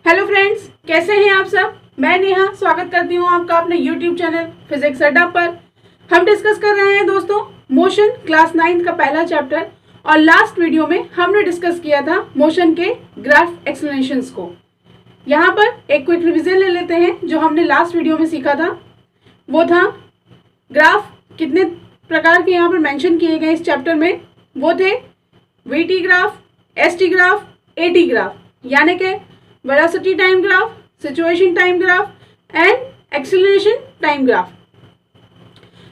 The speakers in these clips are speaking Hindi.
हेलो फ्रेंड्स, कैसे हैं आप सब। मैं नेहा स्वागत करती हूं आपका अपने यूट्यूब चैनल फिजिक्स अड्डा पर। हम डिस्कस कर रहे हैं दोस्तों मोशन क्लास 9 का पहला चैप्टर। और लास्ट वीडियो में हमने डिस्कस किया था मोशन के ग्राफ एक्सप्लेनेशंस को। यहाँ पर एक क्विक रिविजन ले लेते हैं। जो हमने लास्ट वीडियो में सीखा था वो था ग्राफ कितने प्रकार के यहाँ पर मेंशन किए गए इस चैप्टर में। वो थे VT graph, ST graph, eighty graph, यानी कि velocity time graph, situation time graph and acceleration time graph.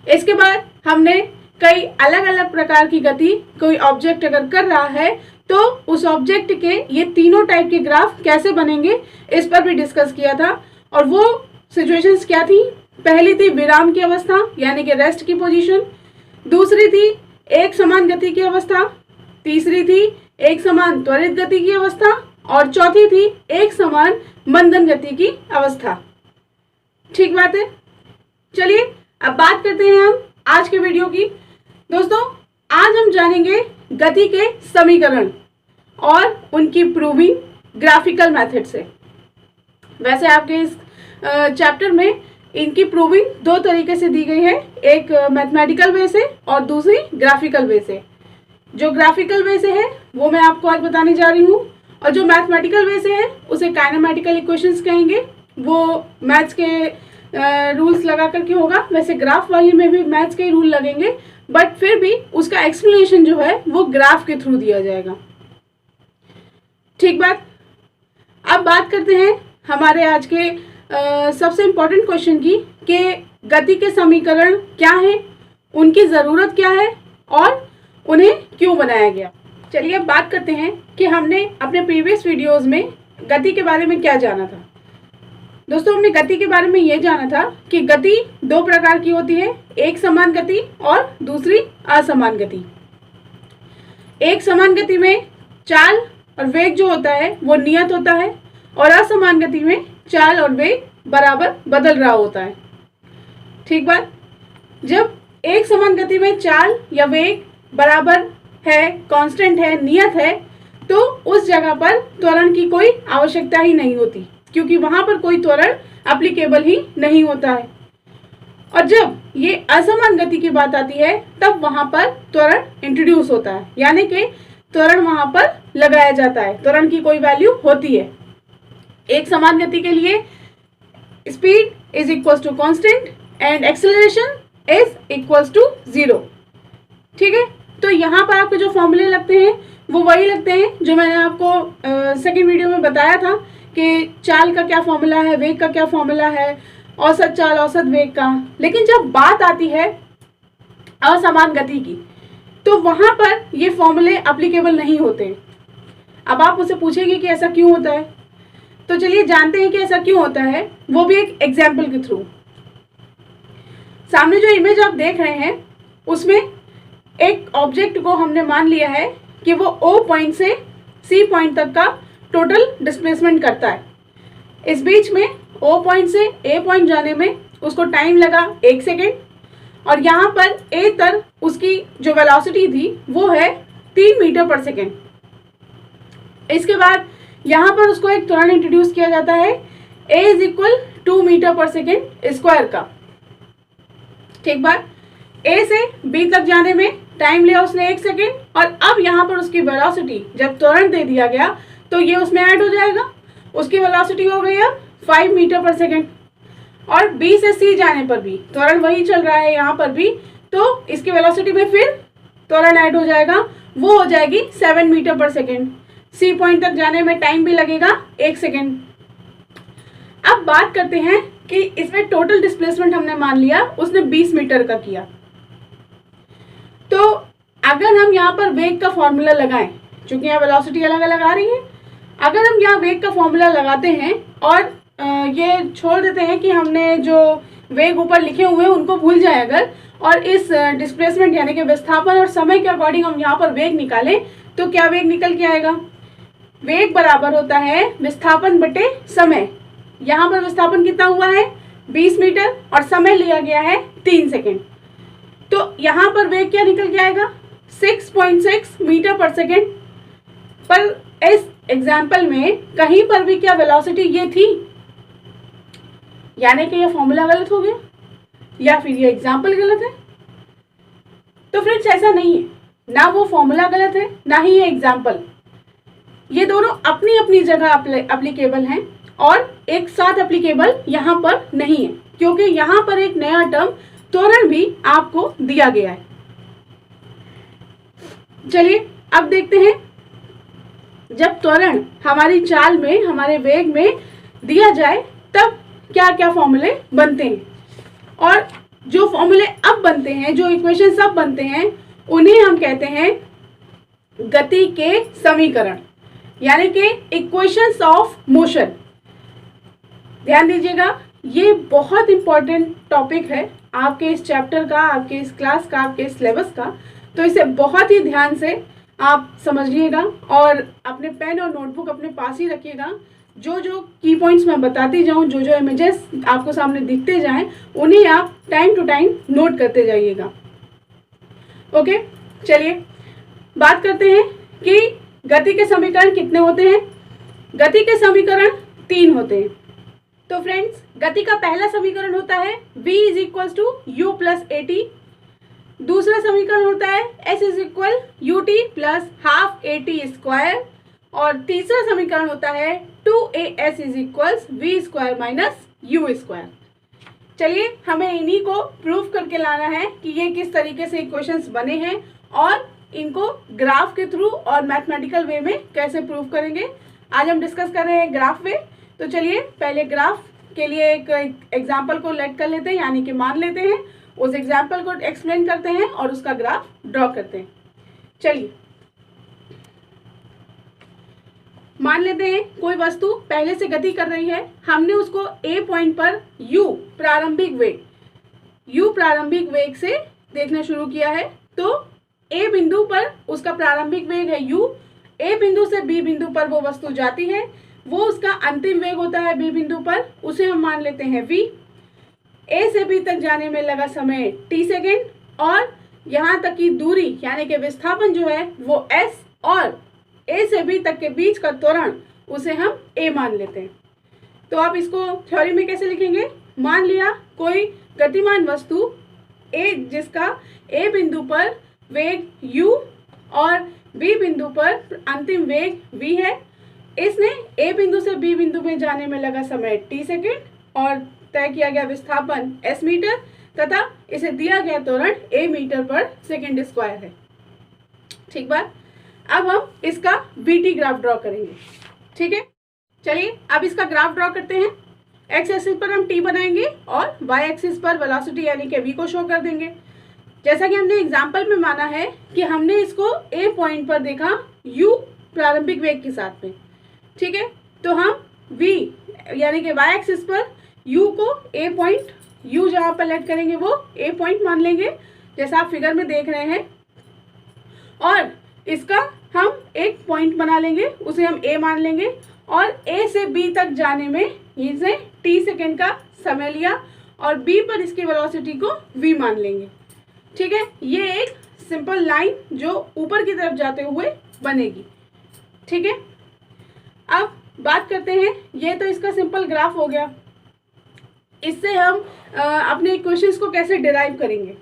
इसके बाद हमने कई अलग अलग प्रकार की गति कोई ऑब्जेक्ट अगर कर रहा है तो उस ऑब्जेक्ट के ये तीनों टाइप के ग्राफ कैसे बनेंगे इस पर भी डिस्कस किया था। और वो सिचुएशंस क्या थी। पहली थी विराम की अवस्था यानी कि रेस्ट की पोजीशन, दूसरी थी एक समान गति की अवस्था, तीसरी थी एक समान त्वरित गति की अवस्था और चौथी थी एक समान मंदन गति की अवस्था। ठीक बात है। चलिए अब बात करते हैं हम आज के वीडियो की। दोस्तों आज हम जानेंगे गति के समीकरण और उनकी प्रूविंग ग्राफिकल मेथड से। वैसे आपके इस चैप्टर में इनकी प्रूविंग दो तरीके से दी गई है, एक मैथमेटिकल वे से और दूसरी ग्राफिकल वे से। जो ग्राफिकल वे से है वो मैं आपको आज बताने जा रही हूँ और जो मैथमेटिकल वे से है उसे काइनेमेटिकल इक्वेशंस कहेंगे। वो मैथ्स के रूल्स लगा करके होगा। वैसे ग्राफ वाली में भी मैथ्स के रूल लगेंगे बट फिर भी उसका एक्सप्लेनेशन जो है वो ग्राफ के थ्रू दिया जाएगा। ठीक बात। अब बात करते हैं हमारे आज के सबसे इम्पोर्टेंट क्वेश्चन की कि गति के समीकरण क्या हैं, उनकी ज़रूरत क्या है और उन्हें क्यों बनाया गया। चलिए अब बात करते हैं कि हमने अपने प्रीवियस वीडियोस में गति के बारे में क्या जाना था। दोस्तों हमने गति के बारे में ये जाना था कि गति दो प्रकार की होती है, एक समान गति और दूसरी असमान गति। एक समान गति में चाल और वेग जो होता है वो नियत होता है और असमान गति में चाल और वेग बराबर बदल रहा होता है। ठीक बात। जब एक समान गति में चाल या वेग बराबर है, कांस्टेंट है, नियत है, तो उस जगह पर त्वरण की कोई आवश्यकता ही नहीं होती क्योंकि वहां पर कोई त्वरण एप्लीकेबल ही नहीं होता है। और जब ये असमान गति की बात आती है तब वहां पर त्वरण इंट्रोड्यूस होता है, यानी कि त्वरण वहां पर लगाया जाता है, त्वरण की कोई वैल्यू होती है। एक समान गति के लिए speed is equal to constant and acceleration is equal to 0। ठीक है। तो यहाँ पर आपके जो फॉर्मूले लगते हैं वो वही लगते हैं जो मैंने आपको सेकंड वीडियो में बताया था कि चाल का क्या फॉर्मूला है, वेग का क्या फॉर्मूला है, औसत चाल औसत वेग का। लेकिन जब बात आती है असमान गति की तो वहां पर ये फॉर्मूले एप्लीकेबल नहीं होते। अब आप मुझसे पूछेंगे कि ऐसा क्यों होता है, तो चलिए जानते हैं कि ऐसा क्यों होता है, वो भी एक एग्जाम्पल के थ्रू। सामने जो इमेज आप देख रहे हैं उसमें एक ऑब्जेक्ट को हमने मान लिया है कि वो O पॉइंट से C पॉइंट तक का टोटल डिस्प्लेसमेंट करता है। इस बीच में O पॉइंट से A पॉइंट जाने में उसको टाइम लगा 1 सेकेंड और यहाँ पर A तक उसकी जो वेलोसिटी थी वो है 3 मीटर पर सेकेंड। इसके बाद यहाँ पर उसको एक त्वरण इंट्रोड्यूस किया जाता है A इज इक्वल 2 मीटर पर सेकेंड स्क्वायर का। ठीक बात। A से B तक जाने में टाइम लिया उसने 1 सेकेंड और अब यहाँ पर उसकी वेलोसिटी जब त्वरण दे दिया गया तो ये उसमें ऐड हो जाएगा। उसकी वेलोसिटी हो गई अब 5 मीटर पर सेकेंड। और B से C जाने पर भी त्वरण वही चल रहा है यहाँ पर भी, तो इसकी वेलोसिटी में फिर त्वरण ऐड हो जाएगा, वो हो जाएगी 7 मीटर पर सेकेंड। C पॉइंट तक जाने में टाइम भी लगेगा 1 सेकेंड। अब बात करते हैं कि इसमें टोटल डिस्प्लेसमेंट हमने मान लिया उसने 20 मीटर का किया। तो अगर हम यहाँ पर वेग का फॉर्मूला लगाएं, चूंकि यहाँ वेलोसिटी अलग अलग आ रही है, अगर हम यहाँ वेग का फॉर्मूला लगाते हैं और ये छोड़ देते हैं कि हमने जो वेग ऊपर लिखे हुए हैं उनको भूल जाए अगर, और इस डिस्प्लेसमेंट यानी कि विस्थापन और समय के अकॉर्डिंग हम यहाँ पर वेग निकालें तो क्या वेग निकल के आएगा। वेग बराबर होता है विस्थापन बटे समय। यहाँ पर विस्थापन कितना हुआ है 20 मीटर और समय लिया गया है 3 सेकेंड। तो यहाँ पर वेग क्या निकल के आएगा 6.6 मीटर पर सेकेंड। पर एग्जाम्पल में कहीं पर भी क्या वेलोसिटी ये थी, यानी कि ये फॉर्मूला गलत हो गया या फिर ये एग्जाम्पल गलत है? तो फ्रेंड्स ऐसा नहीं है, ना वो फॉर्मूला गलत है ना ही ये एग्जाम्पल। ये दोनों अपनी अपनी जगह एप्लीकेबल हैं और एक साथ एप्लीकेबल यहाँ पर नहीं है, क्योंकि यहाँ पर एक नया टर्म त्वरण भी आपको दिया गया है। चलिए अब देखते हैं, जब त्वरण हमारी चाल में, हमारे वेग में दिया जाए तब क्या क्या फॉर्मूले बनते हैं। और जो फॉर्मूले अब बनते हैं, जो इक्वेशंस अब बनते हैं, उन्हें हम कहते हैं गति के समीकरण, यानी कि इक्वेशंस ऑफ मोशन। ध्यान दीजिएगा, ये बहुत इंपॉर्टेंट टॉपिक है आपके इस चैप्टर का, आपके इस क्लास का, आपके इस सिलेबस का। तो इसे बहुत ही ध्यान से आप समझिएगा और अपने पेन और नोटबुक अपने पास ही रखिएगा। जो जो की पॉइंट्स मैं बताती जाऊँ, जो जो इमेजेस आपको सामने दिखते जाएं, उन्हें आप टाइम टू टाइम नोट करते जाइएगा। ओके, चलिए बात करते हैं कि गति के समीकरण कितने होते हैं। गति के समीकरण 3 होते हैं। तो फ्रेंड्स, गति का पहला समीकरण होता है v = u + at। दूसरा समीकरण होता है s = ut + ½ at²। और तीसरा समीकरण होता है 2as = v² - u²। चलिए हमें इन्हीं को प्रूफ करके लाना है कि ये किस तरीके से इक्वेशंस बने हैं और इनको ग्राफ के थ्रू और मैथमेटिकल वे में कैसे प्रूफ करेंगे। आज हम डिस्कस कर रहे हैं ग्राफ वे। तो चलिए पहले ग्राफ के लिए एक एग्जाम्पल को लेट कर लेते हैं, यानी कि मान लेते हैं, उस एग्जाम्पल को एक्सप्लेन करते हैं और उसका ग्राफ ड्रॉ करते हैं। चलिए मान लेते हैं कोई वस्तु पहले से गति कर रही है, हमने उसको ए पॉइंट पर u प्रारंभिक वेग से देखना शुरू किया है। तो ए बिंदु पर उसका प्रारंभिक वेग है u, ए बिंदु से बी बिंदु पर वो वस्तु जाती है, वो उसका अंतिम वेग होता है बी बिंदु पर, उसे हम मान लेते हैं v। ए से बी तक जाने में लगा समय t सेकेंड और यहाँ तक की दूरी यानी कि विस्थापन जो है वो s, और ए से बी तक के बीच का त्वरण उसे हम a मान लेते हैं। तो आप इसको थ्योरी में कैसे लिखेंगे? मान लिया कोई गतिमान वस्तु a, जिसका a बिंदु पर वेग u और b बिंदु पर अंतिम वेग v है। इसने a बिंदु से b बिंदु में जाने में लगा समय t सेकेंड और तय किया गया विस्थापन s मीटर तथा इसे दिया गया त्वरण a मीटर/सेकंड² है। ठीक बात। अब हम इसका vt ग्राफ ड्रॉ करेंगे। ठीक है, चलिए अब इसका ग्राफ ड्रॉ करते हैं। x एक्सिस पर हम t बनाएंगे और y एक्सिस पर वेलोसिटी यानी कि v को शो कर देंगे। जैसा कि हमने एग्जाम्पल में माना है कि हमने इसको a पॉइंट पर देखा u प्रारंभिक वेग के साथ में। ठीक है, तो हम v यानी कि y एक्सिस पर u को a पॉइंट, u जहाँ पर लेट करेंगे वो a पॉइंट मान लेंगे, जैसा आप फिगर में देख रहे हैं। और इसका हम एक पॉइंट बना लेंगे, उसे हम a मान लेंगे और a से b तक जाने में इसे t सेकेंड का समय लिया और b पर इसकी वेलोसिटी को v मान लेंगे। ठीक है, ये एक सिंपल लाइन जो ऊपर की तरफ जाते हुए बनेगी। ठीक है, अब बात करते हैं, ये तो इसका सिंपल ग्राफ हो गया। इससे हम अपने इक्वेशंस को कैसे डिराइव करेंगे,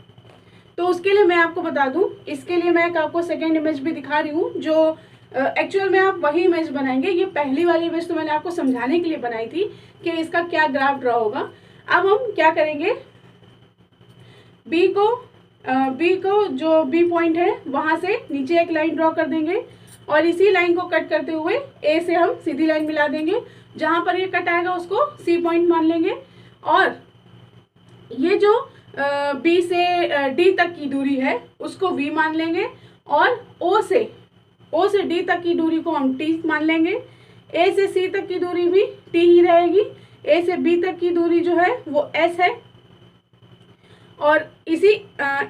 तो उसके लिए मैं आपको बता दूं, इसके लिए मैं आपको सेकेंड इमेज भी दिखा रही हूँ, जो एक्चुअल में आप वही इमेज बनाएंगे। ये पहली वाली इमेज तो मैंने आपको समझाने के लिए बनाई थी कि इसका क्या ग्राफ ड्रॉ होगा। अब हम क्या करेंगे, बी को जो बी पॉइंट है वहाँ से नीचे एक लाइन ड्रॉ कर देंगे और इसी लाइन को कट करते हुए ए से हम सीधी लाइन मिला देंगे। जहाँ पर ये कट आएगा उसको सी पॉइंट मान लेंगे और ये जो बी से डी तक की दूरी है उसको वी मान लेंगे और ओ से डी तक की दूरी को हम टी मान लेंगे। ए से सी तक की दूरी भी टी ही रहेगी। ए से बी तक की दूरी जो है वो एस है और इसी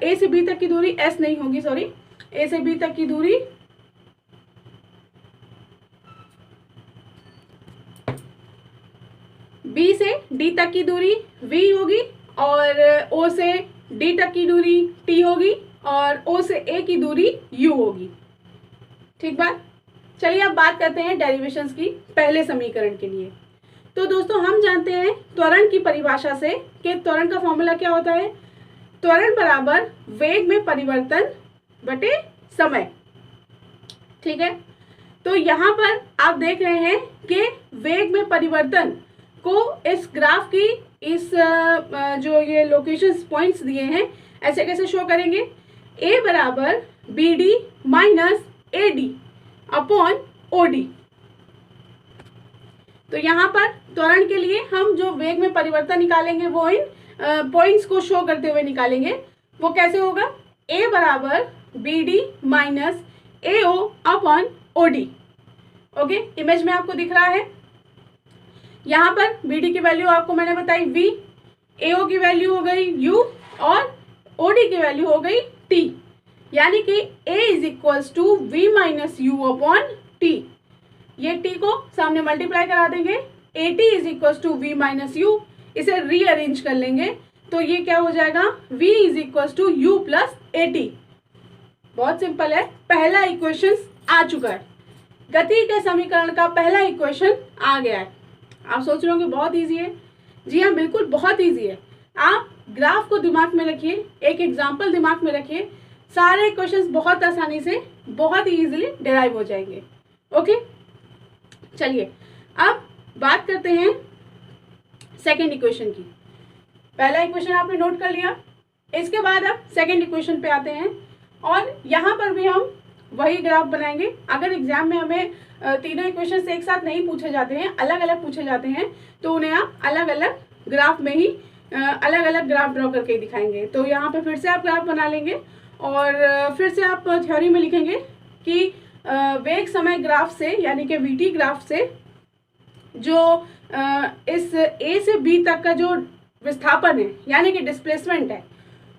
ए से बी तक की दूरी एस नहीं होगी, सॉरी, ए से बी तक की दूरी बी से डी तक की दूरी वी होगी और ओ से डी तक की दूरी टी होगी और ओ से ए की दूरी यू होगी। ठीक बात। चलिए अब बात करते हैं डेरिवेशंस की पहले समीकरण के लिए। तो दोस्तों हम जानते हैं त्वरण की परिभाषा से कि त्वरण का फॉर्मूला क्या होता है। त्वरण बराबर वेग में परिवर्तन बटे समय। ठीक है, तो यहाँ पर आप देख रहे हैं कि वेग में परिवर्तन को इस ग्राफ की इस जो ये लोकेशन पॉइंट्स दिए हैं ऐसे कैसे शो करेंगे। ए बराबर B D minus A D upon O D. तो यहाँ पर त्वरण के लिए हम जो वेग में परिवर्तन निकालेंगे वो इन पॉइंट्स को शो करते हुए निकालेंगे। वो कैसे होगा, ए बराबर B D minus A O upon O D. Okay, image में आपको दिख रहा है। यहाँ पर बी डी की वैल्यू आपको मैंने बताई v, ए ओ की वैल्यू हो गई u और ओ डी की वैल्यू हो गई t, यानी कि a is equals to V minus U upon T. ये t को सामने मल्टीप्लाई करा देंगे, A T is equals to V minus U. इसे रीअरेंज कर लेंगे तो ये क्या हो जाएगा, v is equals to U plus A T. बहुत सिंपल है, पहला इक्वेशन आ चुका है। गति के समीकरण का पहला इक्वेशन आ गया है। आप सोच रहे होंगे बहुत इजी है। जी हाँ, बिल्कुल बहुत इजी है। आप ग्राफ को दिमाग में रखिए, एक एग्जाम्पल दिमाग में रखिए, सारे इक्वेशंस बहुत आसानी से बहुत ही इजीली डिराइव हो जाएंगे। ओके, चलिए अब बात करते हैं सेकेंड इक्वेशन की। पहला इक्वेशन आपने नोट कर लिया, इसके बाद अब सेकेंड इक्वेशन पे आते हैं और यहाँ पर भी हम वही ग्राफ बनाएंगे। अगर एग्जाम में हमें तीनों इक्वेशंस एक साथ नहीं पूछे जाते हैं, अलग अलग पूछे जाते हैं, तो उन्हें आप अलग अलग ग्राफ में ही अलग अलग ग्राफ ड्रॉ करके दिखाएंगे। तो यहाँ पे फिर से आप ग्राफ बना लेंगे और फिर से आप थ्योरी में लिखेंगे कि वेग समय ग्राफ से यानी कि वीटी ग्राफ से जो इस ए से बी तक का जो विस्थापन है यानी कि डिस्प्लेसमेंट है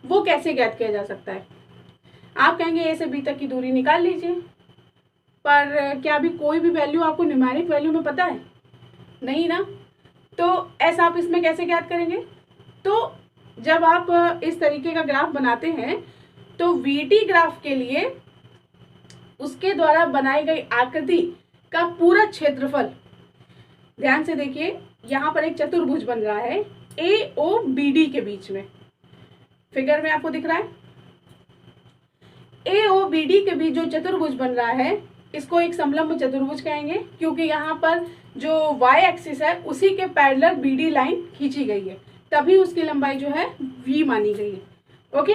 वो कैसे ज्ञात किया जा सकता है। आप कहेंगे ए से बी तक की दूरी निकाल लीजिए, पर क्या अभी कोई भी वैल्यू आपको न्यूमेरिक वैल्यू में पता है? नहीं ना। तो ऐसा आप इसमें कैसे ज्ञात करेंगे? तो जब आप इस तरीके का ग्राफ बनाते हैं तो वीटी ग्राफ के लिए उसके द्वारा बनाई गई आकृति का पूरा क्षेत्रफल, ध्यान से देखिए, यहाँ पर एक चतुर्भुज बन रहा है ए ओ बी डी के बीच में, फिगर में आपको दिख रहा है। ए ओ बी डी के बीच जो चतुर्भुज बन रहा है इसको एक समलंब चतुर्भुज कहेंगे, क्योंकि यहाँ पर जो y एक्सिस है उसी के पैरेलल बी डी लाइन खींची गई है, तभी उसकी लंबाई जो है v मानी गई है। ओके,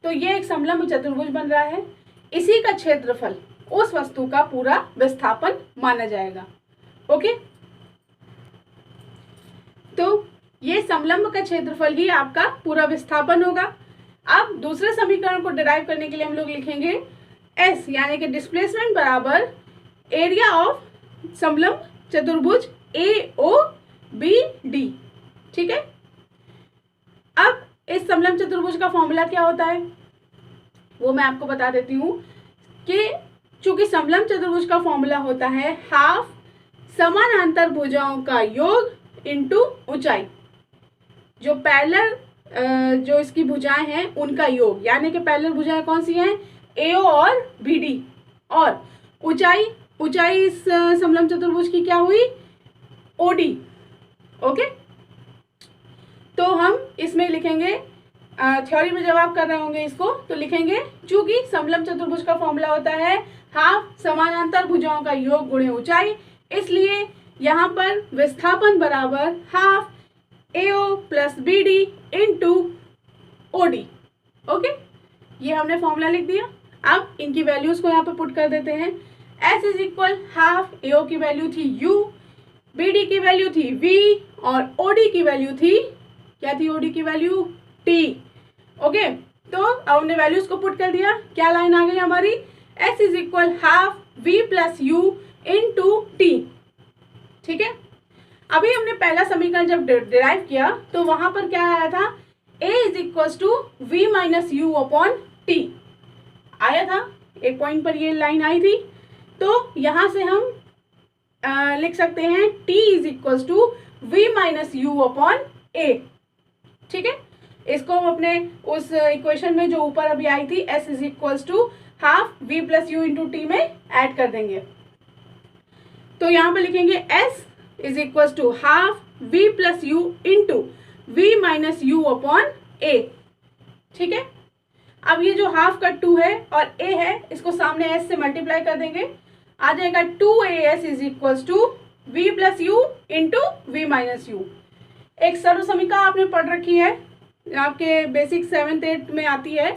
तो ये एक समलंब चतुर्भुज बन रहा है, इसी का क्षेत्रफल उस वस्तु का पूरा विस्थापन माना जाएगा। ओके, तो ये समलंब का क्षेत्रफल ही आपका पूरा विस्थापन होगा। अब दूसरे समीकरण को डिराइव करने के लिए हम लोग लिखेंगे S यानी कि डिस्प्लेसमेंट बराबर एरिया ऑफ समलंब चतुर्भुज AOBD। ठीक है, अब इस समलंब चतुर्भुज का फॉर्मूला क्या होता है वो मैं आपको बता देती हूँ कि चूंकि समलंब चतुर्भुज का फॉर्मूला होता है हाफ समानांतर भुजाओं का योग इनटू ऊंचाई, जो पैरेलल जो इसकी भुजाएं हैं उनका योग, यानी कि पैरेलल भुजाएं कौन सी हैं, AO और BD, और ऊंचाई इस समलंब चतुर्भुज की क्या हुई, OD। ओके, तो हम इसमें लिखेंगे, थ्योरी में जब आप कर रहे होंगे इसको तो लिखेंगे, चूंकि समलंब चतुर्भुज का फॉर्मूला होता है हाफ समानांतर भुजाओं का योग गुणे ऊंचाई, इसलिए यहाँ पर विस्थापन बराबर half AO plus BD into OD। Okay, ये हमने फॉर्मूला लिख दिया। अब इनकी वैल्यूज को यहाँ पे पुट कर देते हैं। S is equal half AO की वैल्यू थी U, BD की वैल्यू थी V और OD की वैल्यू थी, क्या थी OD की वैल्यू, T। ओके, तो अब हमने वैल्यूज को पुट कर दिया, क्या लाइन आ गई हमारी, S is equal half V plus U into T। ठीक है, अभी हमने पहला समीकरण जब डिराइव किया तो वहां पर क्या आया था, A is equal to V minus U upon T आया था, एक पॉइंट पर ये लाइन आई थी। तो यहाँ से हम लिख सकते हैं T is equal to V minus U upon A। ठीक है, इसको हम अपने उस इक्वेशन में जो ऊपर अभी आई थी S is equal to half V plus U into T में ऐड कर देंगे। तो यहाँ पर लिखेंगे s is equal to half v plus U into v minus U upon a। ठीक है, अब ये जो हाफ का 2 है और a है, इसको सामने s से मल्टीप्लाई कर देंगे, आ जाएगा 2as is equal to v plus U into v minus U. एक सर्व समीकरण आपने पढ़ रखी है, आपके बेसिक 7th 8th में आती है,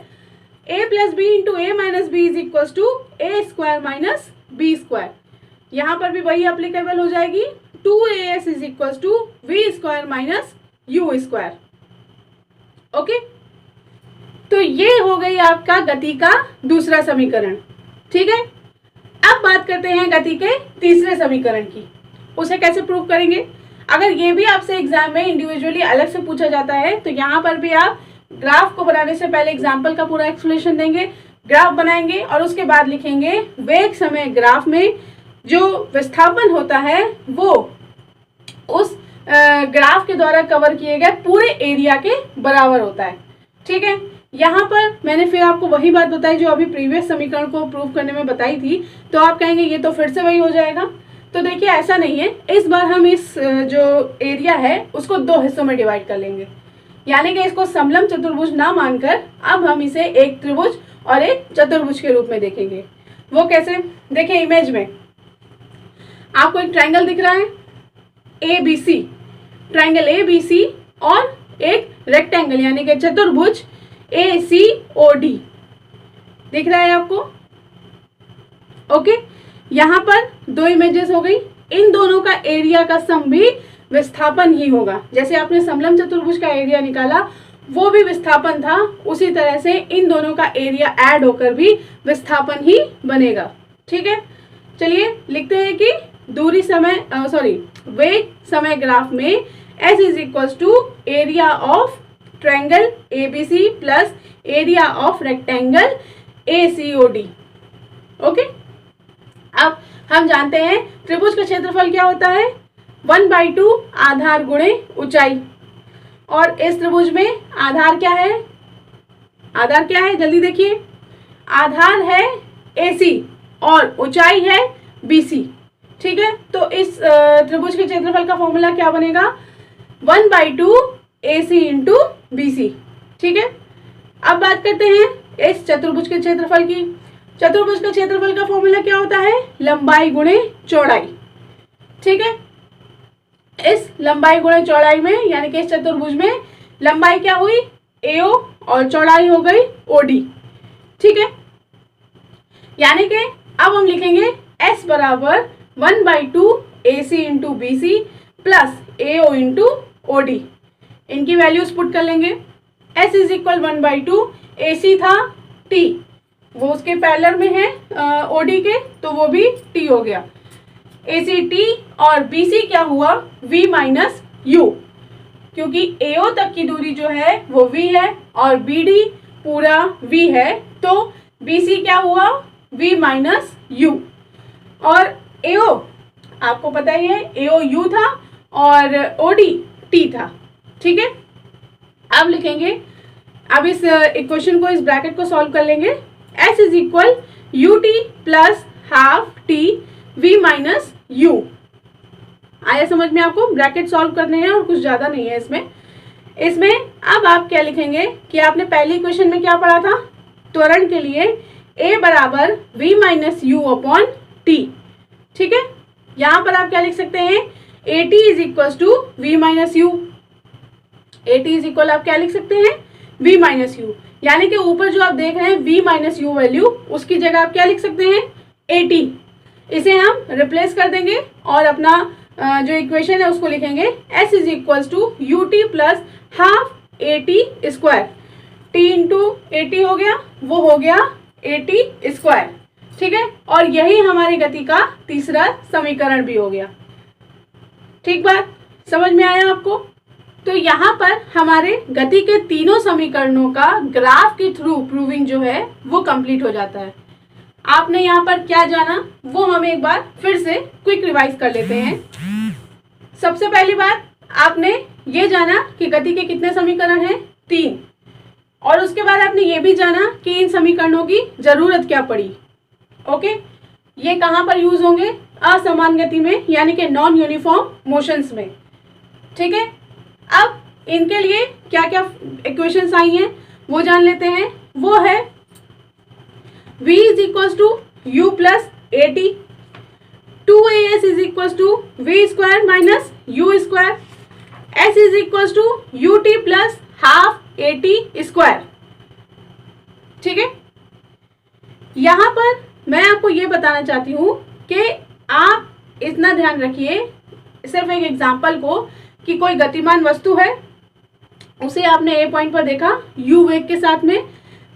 a plus B into A minus B is equal to A square minus B square. यहाँ पर भी वही अप्लीकेबल हो जाएगी, 2as is equal to V square minus U square. Okay, तो ये हो गई आपका गति का दूसरा समीकरण। ठीक है, अब बात करते हैं गति के तीसरे समीकरण की। उसे कैसे प्रूव करेंगे? अगर ये भी आपसे एग्जाम में इंडिविजुअली अलग से पूछा जाता है तो यहाँ पर भी आप ग्राफ को बनाने से पहले एग्जाम्पल का पूरा एक्सप्लेनेशन देंगे, ग्राफ बनाएंगे और उसके बाद लिखेंगे वेग समय ग्राफ में जो विस्थापन होता है वो उस ग्राफ के द्वारा कवर किए गए पूरे एरिया के बराबर होता है। ठीक है, यहाँ पर मैंने फिर आपको वही बात बताई जो अभी प्रीवियस समीकरण को प्रूव करने में बताई थी, तो आप कहेंगे ये तो फिर से वही हो जाएगा। तो देखिए ऐसा नहीं है, इस बार हम इस जो एरिया है उसको दो हिस्सों में डिवाइड कर लेंगे, यानी कि इसको समलंब चतुर्भुज ना मानकर अब हम इसे एक त्रिभुज और एक चतुर्भुज के रूप में देखेंगे। वो कैसे? देखिए इमेज में आपको एक ट्रायंगल दिख रहा है ABC, ट्रायंगल ABC और एक रेक्टेंगल यानी कि चतुर्भुज ACOD दिख रहा है आपको। ओके, यहाँ पर दो इमेजेस हो गई, इन दोनों का एरिया का सम भी विस्थापन ही होगा। जैसे आपने समलंब चतुर्भुज का एरिया निकाला वो भी विस्थापन था, उसी तरह से इन दोनों का एरिया ऐड होकर भी विस्थापन ही बनेगा। ठीक है, चलिए लिखते हैं कि दूरी समय वेग समय ग्राफ में S is equal to area of triangle ABC plus area of rectangle ACOD। Okay, अब हम जानते हैं त्रिभुज का क्षेत्रफल क्या होता है, 1/2 आधार गुणे ऊंचाई। और इस त्रिभुज में आधार क्या है? आधार क्या है जल्दी देखिए, आधार है AC और ऊंचाई है BC। ठीक है, तो इस त्रिभुज के क्षेत्रफल का फॉर्मूला क्या बनेगा, 1/2 AC इंटू BC। ठीक है, अब बात करते हैं इस चतुर्भुज के क्षेत्रफल की। चतुर्भुज का क्षेत्रफल का फॉर्मूला क्या होता है, लंबाई गुणे चौड़ाई। ठीक है, इस लंबाई गुणे चौड़ाई में यानी कि इस चतुर्भुज में लंबाई क्या हुई AO और चौड़ाई हो गई OD। ठीक है, यानी कि अब हम लिखेंगे S बराबर 1/2 AC into BC plus AO into OD। इनकी वैल्यूज पुट कर लेंगे। S इज इक्वल 1/2 AC था T, वो उसके पैरेलल में है OD के, तो वो भी T हो गया। AC T और BC क्या हुआ V माइनस U, क्योंकि AO तक की दूरी जो है वो V है और BD पूरा V है, तो BC क्या हुआ V माइनस U। और AO आपको पता ही है AO U था और OD T था। ठीक है, अब लिखेंगे, अब इस इक्वेशन को, इस ब्रैकेट को सॉल्व कर लेंगे। S is equal UT plus half T V minus U। आया समझ में आपको? ब्रैकेट सॉल्व करने हैं और कुछ ज़्यादा नहीं है इसमें अब आप क्या लिखेंगे कि आपने पहली इक्वेशन में क्या पढ़ा था, त्वरण के लिए A बराबर V minus U upon T। ठीक है, यहाँ पर आप क्या लिख सकते हैं, AT is equal to V minus U. AT is equal आप क्या लिख सकते हैं, V माइनस यू, यानी कि ऊपर जो आप देख रहे हैं V माइनस यू वैल्यू, उसकी जगह आप क्या लिख सकते हैं AT। इसे हम रिप्लेस कर देंगे और अपना जो इक्वेशन है उसको लिखेंगे S is equal to UT plus half AT square. T into AT हो गया, वो हो गया AT स्क्वायर। ठीक है, और यही हमारी गति का तीसरा समीकरण भी हो गया। ठीक बात समझ में आया आपको? तो यहाँ पर हमारे गति के तीनों समीकरणों का ग्राफ के थ्रू प्रूविंग जो है वो कंप्लीट हो जाता है। आपने यहाँ पर क्या जाना वो हम एक बार फिर से क्विक रिवाइज कर लेते हैं। सबसे पहली बात आपने ये जाना कि गति के कितने समीकरण हैं, 3, और उसके बाद आपने ये भी जाना कि इन समीकरणों की जरूरत क्या पड़ी। ओके, ये कहाँ पर यूज होंगे, असमान गति में, यानी कि नॉन यूनिफॉर्म मोशंस में। ठीक है, अब इनके लिए क्या क्या इक्वेशंस आई हैं वो जान लेते हैं। वो है v is equal to U plus A T, 2as is equal to V square minus U square, s is equal to U T plus half A T square. ठीक है, यहां पर मैं आपको ये बताना चाहती हूं कि आप इतना ध्यान रखिए सिर्फ एक एग्जाम्पल को, कि कोई गतिमान वस्तु है, उसे आपने ए पॉइंट पर देखा u वेग के साथ में,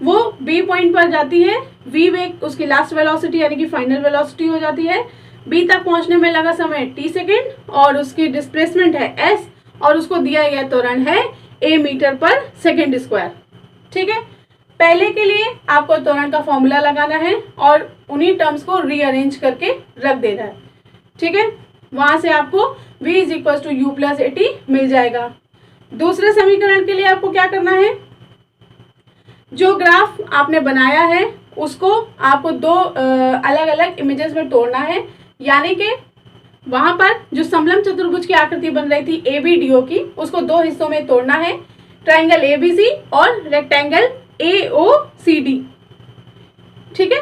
वो b पॉइंट पर जाती है, v वेग उसकी लास्ट वेलोसिटी यानी कि फाइनल वेलोसिटी हो जाती है, b तक पहुंचने में लगा समय t सेकेंड और उसकी डिस्प्लेसमेंट है s और उसको दिया गया त्वरण है a मीटर पर सेकेंड स्क्वायर। ठीक है, पहले के लिए आपको त्वरण का फॉर्मूला लगाना है और उन्हीं टर्म्स को रीअरेंज करके रख देना है। ठीक है, वहां से आपको v is equal to U plus A T मिल जाएगा। दूसरे समीकरण के लिए आपको क्या करना है, जो ग्राफ आपने बनाया है उसको आपको दो अलग अलग इमेजेस में तोड़ना है, यानी कि वहां पर जो समलंब चतुर्भुज की आकृति बन रही थी ए बी डी ओ की, उसको दो हिस्सों में तोड़ना है, ट्राइंगल ए बी सी और रेक्टेंगल ए ओ सी डी। ठीक है,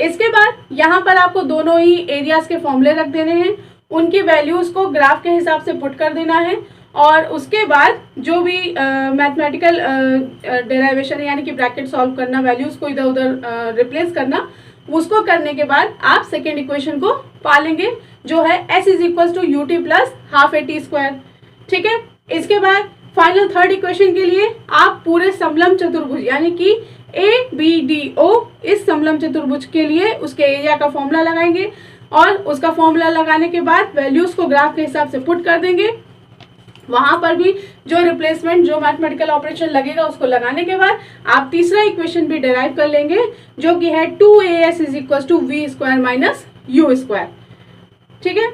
इसके बाद यहाँ पर आपको दोनों ही एरियाज के फॉर्मूले रख देने हैं, उनकी वैल्यूज को ग्राफ के हिसाब से पुट कर देना है और उसके बाद जो भी मैथमेटिकल डेरिवेशन है यानी कि ब्रैकेट सॉल्व करना, वैल्यूज को इधर उधर रिप्लेस करना, उसको करने के बाद आप सेकेंड इक्वेशन को पा लेंगे जो है s is equal to U T plus half A T square. ठीक है, इसके बाद फाइनल थर्ड इक्वेशन के लिए आप पूरे समलंब चतुर्भुज यानी कि ए बी डी ओ, इस समलंब चतुर्भुज के लिए उसके एरिया का फॉर्मूला लगाएंगे और उसका फॉर्मूला लगाने के बाद वैल्यूज को ग्राफ के हिसाब से पुट कर देंगे। वहां पर भी जो रिप्लेसमेंट, जो मैथमेटिकल ऑपरेशन लगेगा उसको लगाने के बाद आप तीसरा इक्वेशन भी डिराइव कर लेंगे जो कि है 2as is equal to V square minus U square. ठीक है,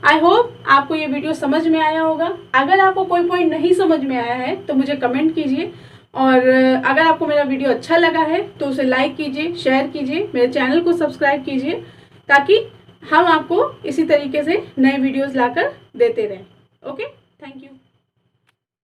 आई होप आपको ये वीडियो समझ में आया होगा। अगर आपको कोई पॉइंट नहीं समझ में आया है तो मुझे कमेंट कीजिए और अगर आपको मेरा वीडियो अच्छा लगा है तो उसे लाइक कीजिए, शेयर कीजिए, मेरे चैनल को सब्सक्राइब कीजिए ताकि हम आपको इसी तरीके से नए वीडियोस लाकर देते रहें। Okay, thank you.